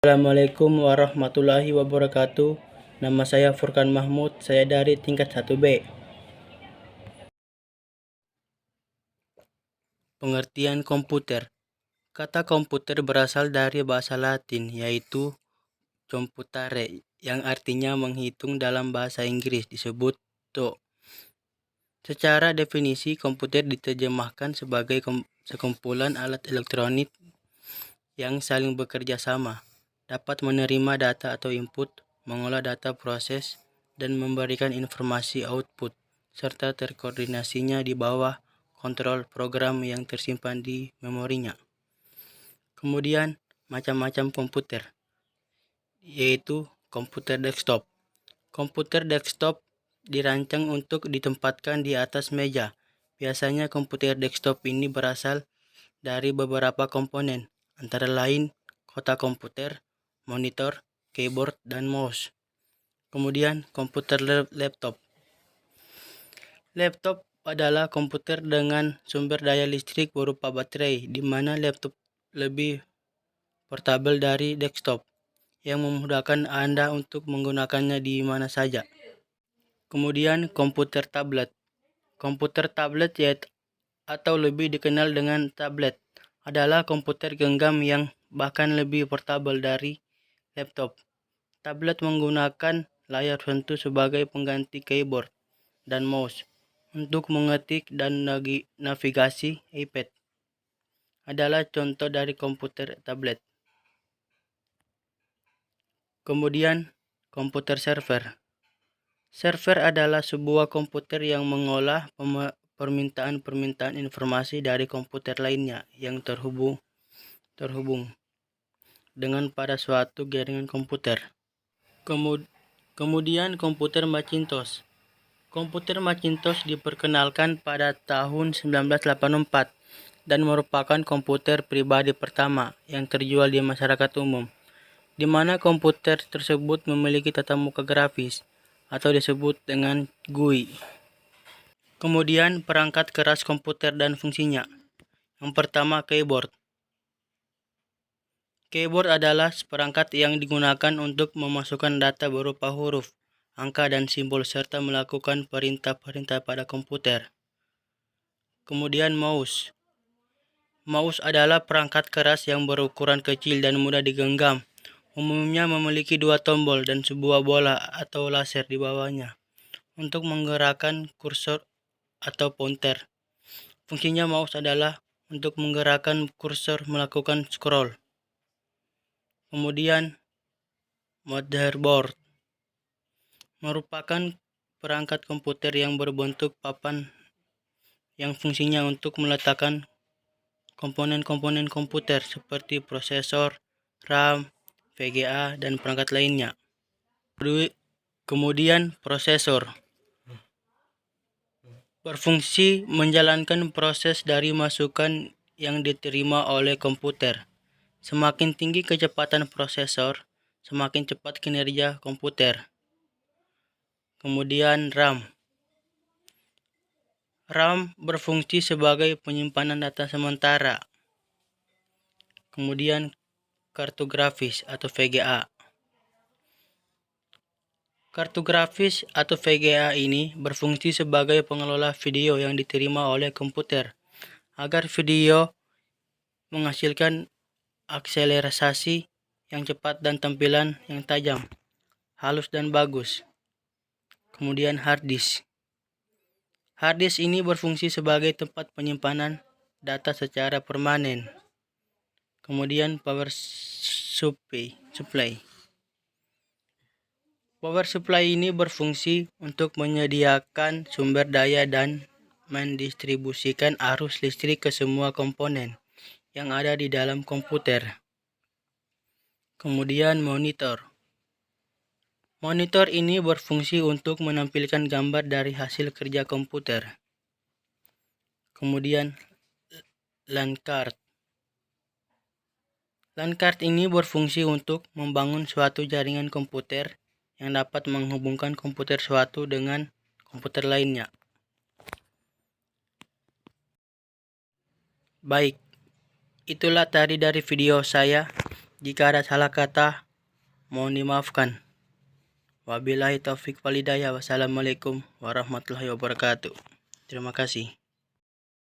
Assalamualaikum warahmatullahi wabarakatuh. Nama saya Furkan Mahmud, saya dari tingkat 1B. Pengertian komputer. Kata komputer berasal dari bahasa Latin, yaitu computare, yang artinya menghitung dalam bahasa Inggris disebut to. Secara definisi, komputer diterjemahkan sebagai sekumpulan alat elektronik yang saling bekerja sama, dapat menerima data atau input, mengolah data proses, dan memberikan informasi output, serta terkoordinasinya di bawah kontrol program yang tersimpan di memorinya. Kemudian, macam-macam komputer, yaitu komputer desktop. Komputer desktop dirancang untuk ditempatkan di atas meja. Biasanya komputer desktop ini berasal dari beberapa komponen, antara lain kotak komputer, monitor, keyboard, dan mouse. Kemudian komputer laptop. Laptop adalah komputer dengan sumber daya listrik berupa baterai, di mana laptop lebih portabel dari desktop, yang memudahkan Anda untuk menggunakannya di mana saja. Kemudian komputer tablet. Komputer tablet atau lebih dikenal dengan tablet adalah komputer genggam yang bahkan lebih portabel dari laptop. Tablet menggunakan layar sentuh sebagai pengganti keyboard dan mouse. Untuk mengetik dan navigasi, iPad adalah contoh dari komputer tablet. Kemudian komputer server. Server adalah sebuah komputer yang mengolah permintaan informasi dari komputer lainnya yang terhubung dengan pada suatu jaringan komputer. Kemudian komputer Macintosh. Komputer Macintosh diperkenalkan pada tahun 1984 dan merupakan komputer pribadi pertama yang terjual di masyarakat umum, di mana komputer tersebut memiliki tatap muka grafis atau disebut dengan GUI. Kemudian perangkat keras komputer dan fungsinya. Yang pertama, keyboard. Keyboard adalah perangkat yang digunakan untuk memasukkan data berupa huruf, angka, dan simbol serta melakukan perintah-perintah pada komputer. Kemudian mouse. Mouse adalah perangkat keras yang berukuran kecil dan mudah digenggam. Umumnya memiliki dua tombol dan sebuah bola atau laser di bawahnya untuk menggerakkan kursor atau pointer. Fungsinya mouse adalah untuk menggerakkan kursor melakukan scroll. Kemudian motherboard merupakan perangkat komputer yang berbentuk papan yang fungsinya untuk meletakkan komponen-komponen komputer seperti prosesor, RAM, VGA, dan perangkat lainnya. Kemudian prosesor berfungsi menjalankan proses dari masukan yang diterima oleh komputer. Semakin tinggi kecepatan prosesor, semakin cepat kinerja komputer. Kemudian RAM. RAM berfungsi sebagai penyimpanan data sementara. Kemudian kartu grafis atau VGA. Kartu grafis atau VGA ini berfungsi sebagai pengelola video yang diterima oleh komputer agar video menghasilkan akselerasi yang cepat dan tampilan yang tajam, halus, dan bagus. Kemudian hard disk. Hard disk ini berfungsi sebagai tempat penyimpanan data secara permanen. Kemudian power supply. Power supply ini berfungsi untuk menyediakan sumber daya dan mendistribusikan arus listrik ke semua komponen yang ada di dalam komputer. Kemudian monitor. Monitor ini berfungsi untuk menampilkan gambar dari hasil kerja komputer. Kemudian LAN card. LAN card ini berfungsi untuk membangun suatu jaringan komputer yang dapat menghubungkan komputer suatu dengan komputer lainnya. Baik, itulah tadi dari video saya. Jika ada salah kata, mohon dimaafkan. Wabillahi taufik walhidayah. Wassalamualaikum warahmatullahi wabarakatuh. Terima kasih.